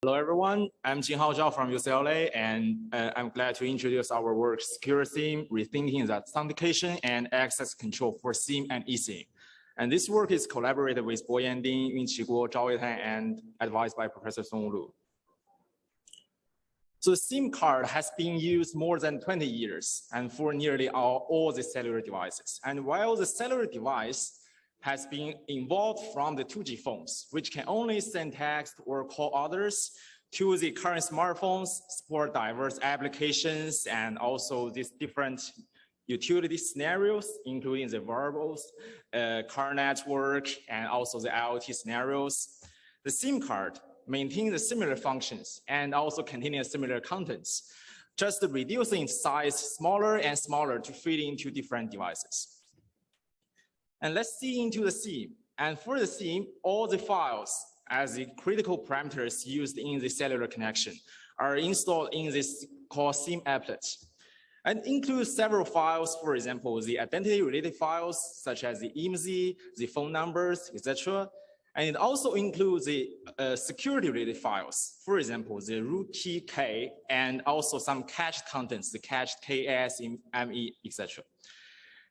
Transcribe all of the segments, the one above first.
Hello, everyone. I'm Jinhao Zhao from UCLA, and I'm glad to introduce our work, SecureSIM, Rethinking the Authentication and Access Control for SIM and eSIM. And this work is collaborated with Bo Yanding, Yunqi Guo, Zhao Weitan, and advised by Professor Song Lu. So the SIM card has been used more than 20 years and for nearly all the cellular devices. And while the cellular device has been evolved from the 2G phones, which can only send text or call others, to the current smartphones, support diverse applications, and also these different utility scenarios, including the wearables, car network, and also the IoT scenarios. The SIM card maintains the similar functions and also contains similar contents, just reducing its size smaller and smaller to fit into different devices. And let's see into the SIM. And for the SIM, all the files as the critical parameters used in the cellular connection are installed in this called SIM applet. And includes several files, for example, the identity-related files, such as the IMSI, the phone numbers, etc. And it also includes the security-related files, for example, the root key K, and also some cached contents, the cached KS, ME, etc.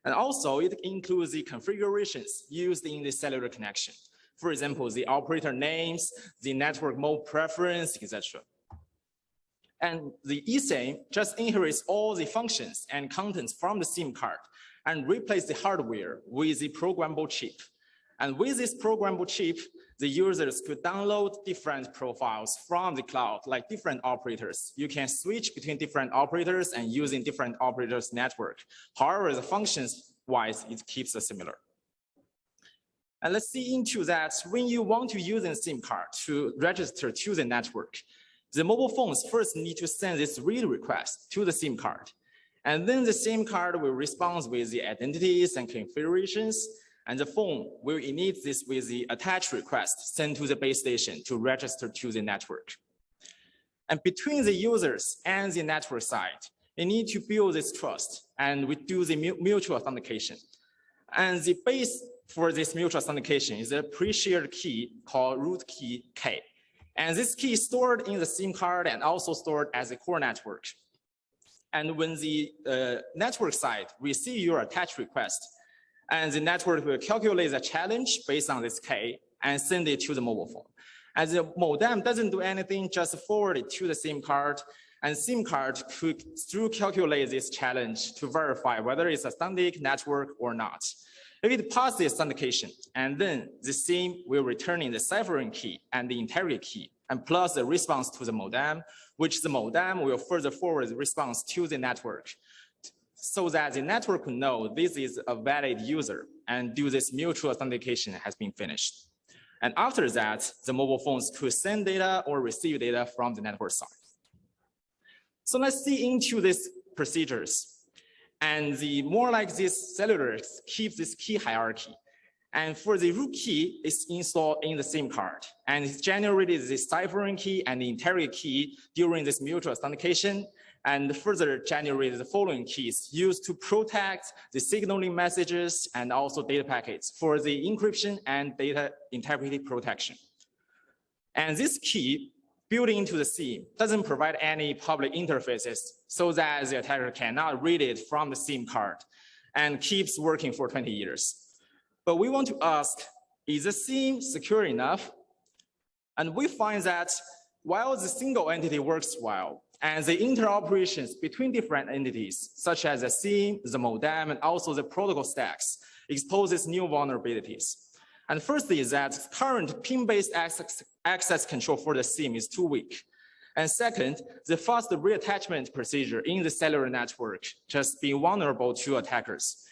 And also, it includes the configurations used in the cellular connection. For example, the operator names, the network mode preference, etc. And the eSIM just inherits all the functions and contents from the SIM card and replace the hardware with the programmable chip. And with this programmable chip, the users could download different profiles from the cloud, like different operators. You can switch between different operators and using different operators' network. However, the functions-wise, it keeps it similar. And let's see into that. When you want to use a SIM card to register to the network, the mobile phones first need to send this read request to the SIM card. And then the SIM card will respond with the identities and configurations, and the phone will init this with the attached request sent to the base station to register to the network. And between the users and the network side, they need to build this trust, and we do the mutual authentication. And the base for this mutual authentication is a pre-shared key called root key K. And this key is stored in the SIM card and also stored as a core network. And when the network side receives your attached request, and the network will calculate the challenge based on this K and send it to the mobile phone. And the modem doesn't do anything, just forward it to the SIM card, and SIM card could through calculate this challenge to verify whether it's a static network or not. If it passes authentication, and then the SIM will return in the ciphering key and the integrity key, and plus the response to the modem, which the modem will further forward the response to the network, so that the network will know this is a valid user and do this mutual authentication has been finished. And after that, the mobile phones could send data or receive data from the network side. So let's see into these procedures. And the more like this cellular keeps this key hierarchy. And for the root key, it's installed in the SIM card. And it's generated the ciphering key and the integrity key during this mutual authentication, and further generate the following keys used to protect the signaling messages and also data packets for the encryption and data integrity protection. And this key built into the SIM doesn't provide any public interfaces so that the attacker cannot read it from the SIM card and keeps working for 20 years. But we want to ask, is the SIM secure enough? And we find that while the single entity works well, and the interoperations between different entities, such as the SIM, the modem, and also the protocol stacks, exposes new vulnerabilities. And firstly is that current pin-based access control for the SIM is too weak. And second, the fast reattachment procedure in the cellular network just being vulnerable to attackers.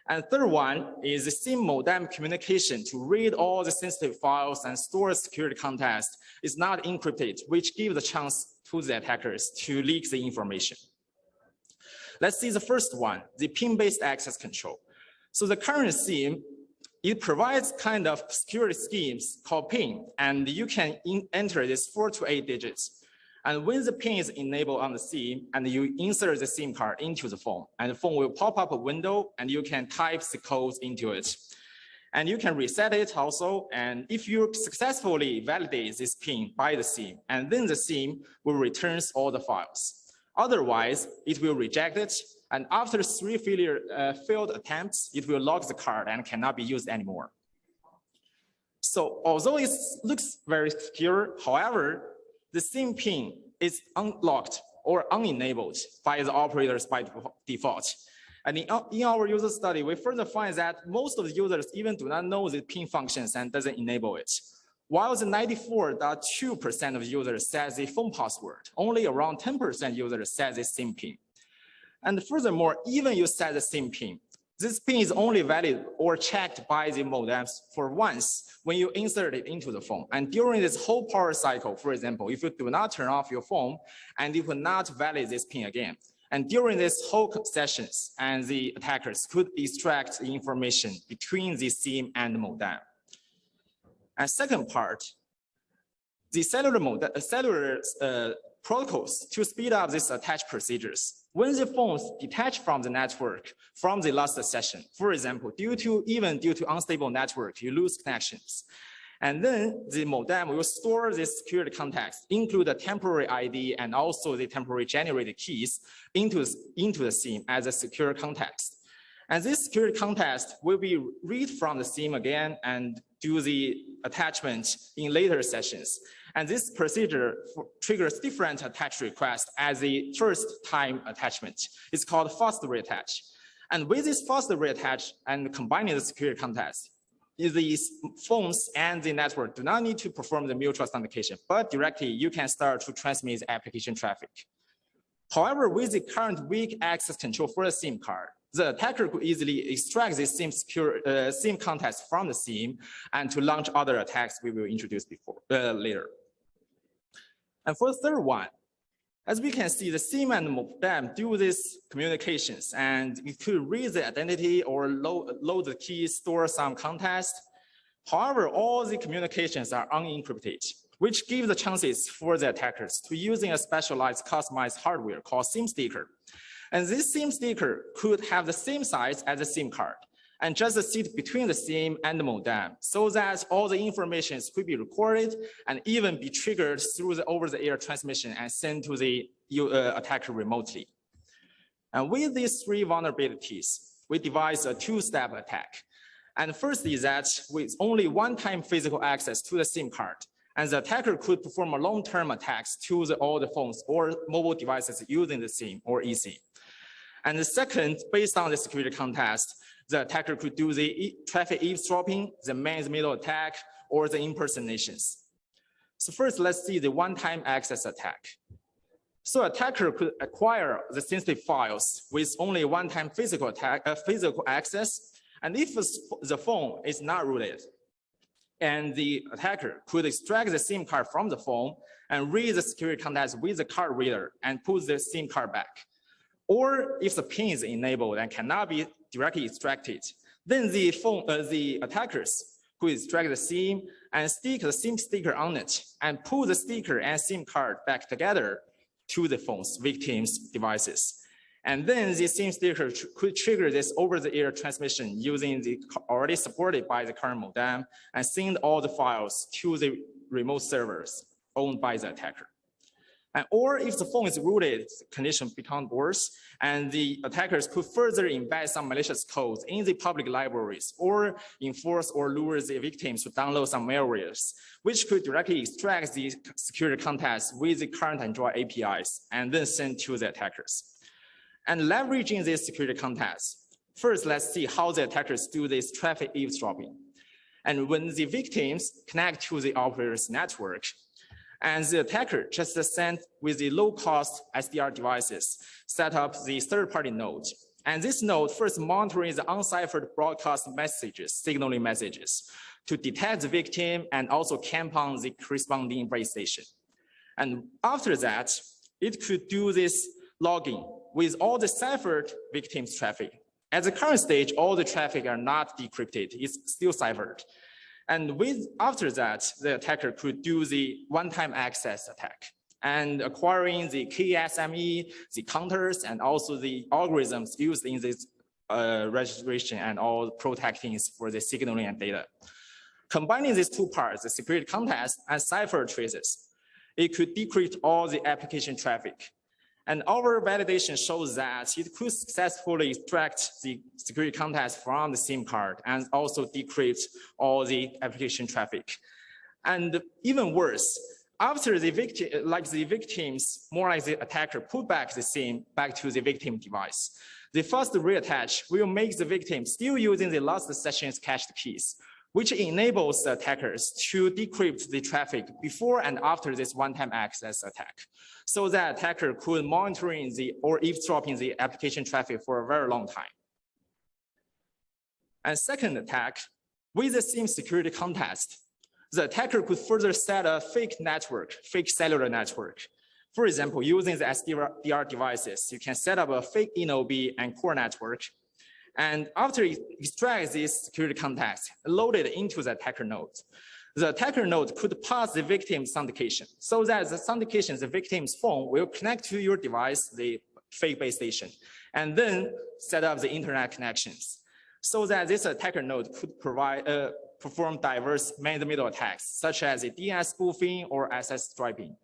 And third one is the SIM modem communication to read all the sensitive files and store security context is not encrypted, which gives the chance to the attackers to leak the information. Let's see the first one, the pin-based access control. So the current SIM, it provides kind of security schemes called PIN, and you can enter this 4 to 8 digits. And when the PIN is enabled on the SIM, and you insert the SIM card into the phone, and the phone will pop up a window, and you can type the codes into it. And you can reset it also. And if you successfully validate this pin by the SIM, and then the SIM will return all the files. Otherwise, it will reject it. And after 3 failed attempts, it will lock the card and cannot be used anymore. So although it looks very secure, however, the SIM pin is unlocked or unenabled by the operators by default. And in our user study, we further find that most of the users even do not know the pin functions and doesn't enable it. While the 94.2% of users says the phone password, only around 10% users says the SIM pin. And furthermore, even you set the SIM pin, this pin is only valid or checked by the modems for once when you insert it into the phone. And during this whole power cycle, for example, if you do not turn off your phone and you will not validate this pin again, and during this whole sessions, and the attackers could extract the information between the SIM and the modem. And second part, the cellular protocols to speed up these attach procedures. When the phones detach from the network from the last session, for example, even due to unstable network, you lose connections. And then the modem will store the security context, include the temporary ID and also the temporary generated keys into the SIM as a secure context. And this security context will be read from the SIM again and do the attachment in later sessions. And this procedure triggers different attach requests as the first time attachment. It's called fast reattach. And with this fast reattach and combining the security context, these phones and the network do not need to perform the mutual authentication, but directly you can start to transmit the application traffic. However, with the current weak access control for the SIM card, the attacker could easily extract the SIM context from the SIM and to launch other attacks we will introduce later. And for the third one, as we can see, the SIM and modem do these communications, and it could read the identity or load the key, store some context. However, all the communications are unencrypted, which gives the chances for the attackers to using a specialized customized hardware called SIM sticker. And this SIM sticker could have the same size as the SIM card and just sit between the SIM and the modem so that all the information could be recorded and even be triggered through the over-the-air transmission and sent to the attacker remotely. And with these three vulnerabilities, we devised a two-step attack. And first is that with only one-time physical access to the SIM card, and the attacker could perform a long-term attacks to all the phones or mobile devices using the SIM or eSIM. And the second, based on the security context, the attacker could do the traffic eavesdropping, the man-in-the-middle attack, or the impersonations. So first, let's see the one-time access attack. So attacker could acquire the sensitive files with only one-time physical access, and if the phone is not rooted, and the attacker could extract the SIM card from the phone and read the security context with the card reader and put the SIM card back. Or if the pin is enabled and cannot be directly extracted, then the attackers could extract the SIM and stick the SIM sticker on it and pull the sticker and SIM card back together to the phone's victim's devices. And then the SIM sticker could trigger this over-the-air transmission using the already supported by the current modem and send all the files to the remote servers owned by the attacker. Or if the phone is rooted, the condition becomes worse, and the attackers could further embed some malicious codes in the public libraries or enforce or lure the victims to download some malwares, which could directly extract the security context with the current Android APIs and then send to the attackers. And leveraging this security context, first let's see how the attackers do this traffic eavesdropping. And when the victims connect to the operator's network, and the attacker just sent with the low-cost SDR devices, set up the third-party node. And this node first monitoring the unciphered broadcast messages, signaling messages, to detect the victim and also camp on the corresponding base station. And after that, it could do this logging with all the ciphered victims' traffic. At the current stage, all the traffic are not decrypted, it's still ciphered. And after that, the attacker could do the one-time access attack and acquiring the KSME, the counters, and also the algorithms used in this registration and all protecting for the signaling and data. Combining these two parts, the security context and cipher traces, it could decrypt all the application traffic. And our validation shows that it could successfully extract the security context from the SIM card and also decrypt all the application traffic. And even worse, after the victim, more like the attacker, put back the SIM back to the victim device, the first reattach will make the victim still using the last session's cached keys, which enables the attackers to decrypt the traffic before and after this one-time access attack. So that attacker could monitoring or eavesdropping the application traffic for a very long time. And second attack, with the SIM security context, the attacker could further set a fake network, fake cellular network. For example, using the SDR devices, you can set up a fake ENOB and core network. And after it extracts this security context, load it into the attacker node. The attacker node could pass the victim's authentication so that the authentication, the victim's phone will connect to your device, the fake base station, and then set up the internet connections so that this attacker node could perform diverse man-in-the-middle attacks, such as the DNS spoofing or SS striping.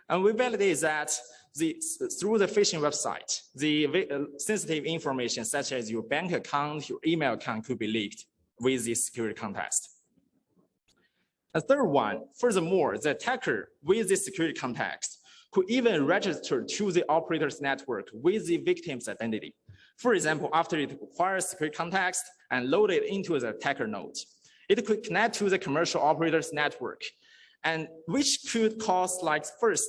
And we validate that through the phishing website, the sensitive information such as your bank account, your email account could be leaked with this security context. A third one, furthermore, the attacker with this security context could even register to the operator's network with the victim's identity. For example, after it acquires security context and load it into the attacker node, it could connect to the commercial operator's network, and which could cause, like, first,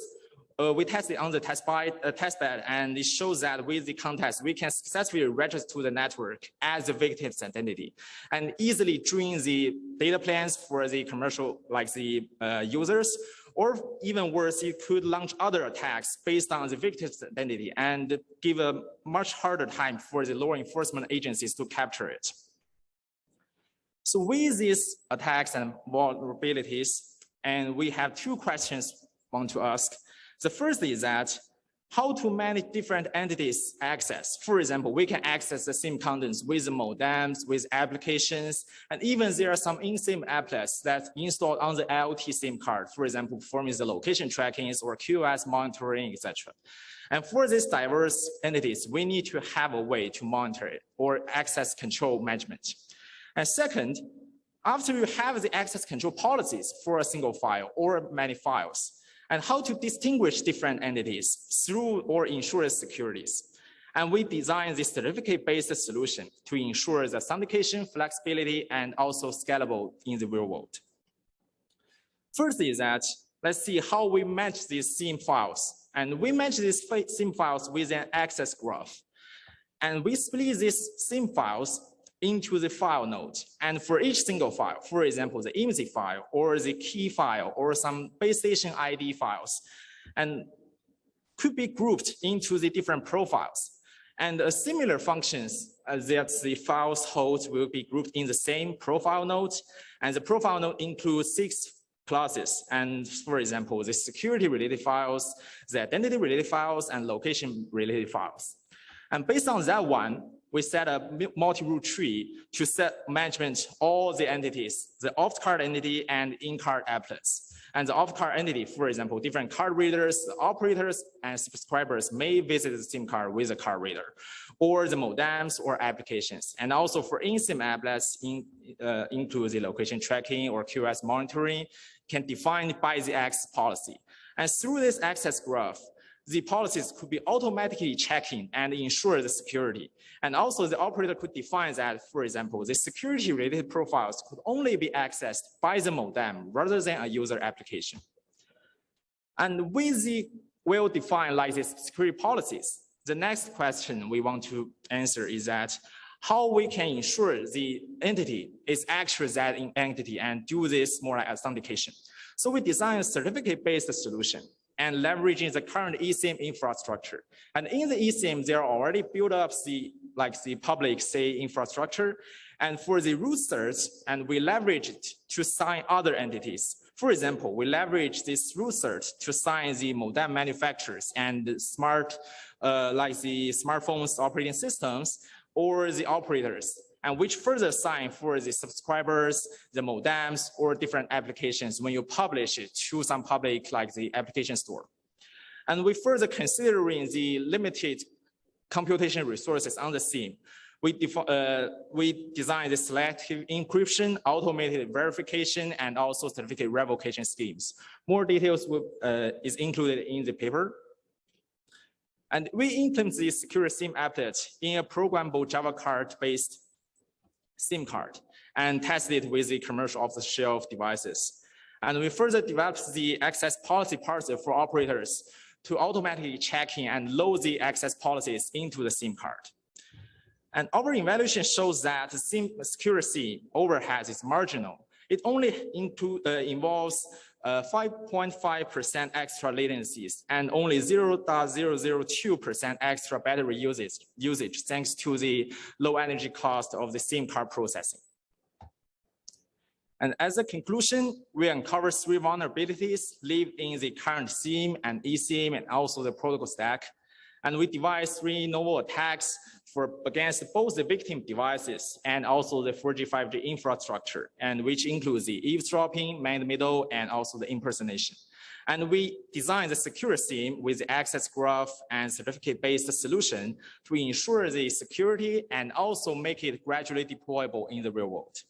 we tested on the testbed, and it shows that with the context, we can successfully register to the network as the victim's identity and easily join the data plans for the commercial, like the users, or even worse, it could launch other attacks based on the victim's identity and give a much harder time for the law enforcement agencies to capture it. So with these attacks and vulnerabilities, and we have two questions I want to ask. The first is that how to manage different entities access. For example, we can access the SIM contents with the modems, with applications, and even there are some in-SIM applets that's installed on the IoT SIM card, for example, performing the location trackings or QoS monitoring, etc. And for these diverse entities, we need to have a way to monitor it or access control management. And second, after you have the access control policies for a single file or many files, and how to distinguish different entities through or ensure securities. And we designed this certificate-based solution to ensure the authentication, flexibility, and also scalable in the real world. First is that, let's see how we match these SIM files. And we match these SIM files with an access graph. And we split these SIM files into the file node. And for each single file, for example, the image file or the key file or some base station ID files, and could be grouped into the different profiles. And similar functions that the files hold will be grouped in the same profile node. And the profile node includes 6 classes. And for example, the security related files, the identity related files, and location related files. And based on that one, we set a multi-root tree to set management all the entities, the off-card entity and in-card applets. And the off-card entity, for example, different card readers, the operators, and subscribers may visit the SIM card with a card reader, or the modems or applications. And also for in-SIM applets, include the location tracking or QoS monitoring, can define by the access policy. And through this access graph, the policies could be automatically checking and ensure the security. And also the operator could define that, for example, the security related profiles could only be accessed by the modem rather than a user application. And with the well-defined like this security policies, the next question we want to answer is that how we can ensure the entity is actually that entity and do this more like authentication. So we designed a certificate-based solution and leveraging the current eSIM infrastructure. And in the eSIM, there are already built up the public say infrastructure. And for the root certs, and we leverage it to sign other entities. For example, we leverage this root cert to sign the modem manufacturers and smart, like the smartphones operating systems or the operators, and which further assign for the subscribers, the modems, or different applications when you publish it to some public like the application store. And we further considering the limited computation resources on the SIM. We designed the selective encryption, automated verification, and also certificate revocation schemes. More details is included in the paper. And we implement the SecureSIM update in a programmable Java card-based SIM card and tested it with the commercial off-the-shelf devices. And we further developed the access policy parser for operators to automatically check in and load the access policies into the SIM card. And our evaluation shows that the SecureSIM overhead is marginal. It only involves 5.5% extra latencies and only 0.002% extra battery usage thanks to the low energy cost of the SIM card processing. And as a conclusion, we uncover 3 vulnerabilities live in the current SIM and eSIM and also the protocol stack. And we devised 3 novel attacks against both the victim devices and also the 4G, 5G infrastructure, and which includes the eavesdropping, man-in-the-middle, and also the impersonation. And we designed the SecureSIM with the access graph and certificate-based solution to ensure the security and also make it gradually deployable in the real world.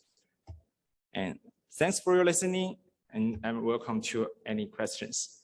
And thanks for your listening, and I'm welcome to any questions.